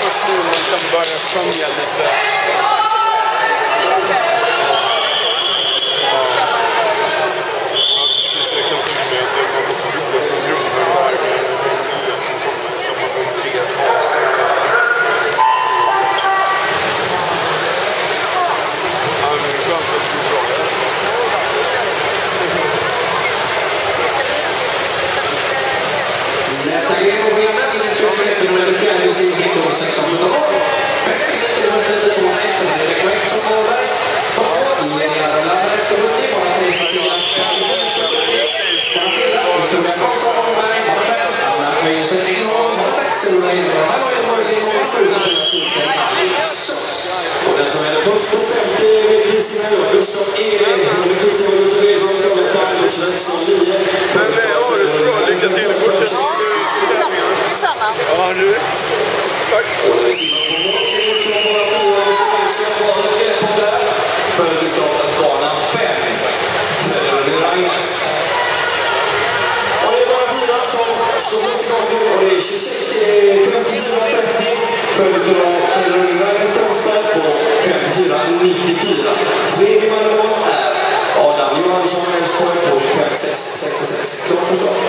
först nu man kan börja skönja lite. Precis, jag kan tänka mig att man måste bygga från grunden varje nya som kommer, så man får en bred bas. Ja, men det är skönt att det går bra. Nästa grej på schemat i den 21 nummer 4 i sin hittår 16 minuter. 59 minuter i månaden med det korrekt som Åberg. Och i en jävla landare ska upp i bara till sidan. Victoria Karlsson Åberg, nummer 5. Anna Höjsen Engholm, nummer 6. Runa Engholm, här var Göteborgs nummer 7 som är sidan. Och den som är först på 50 med Kristina Gustav Erik. Kristina Gustav Erik som klarar Carlos 6-9. Men ja, det är så bra. Lycka till i fortsättningen. Detsamma. Ja, du. Tack. Och det är Simon på måltid från våra 4. Följd av bana 5. Följer Rangers. Och det är bara 4 som fort i gång. Och det är 54-30. Följd av Rangers transfer på 54-94. Tredje man är Adam Johansson på 56-66. Klart förstått.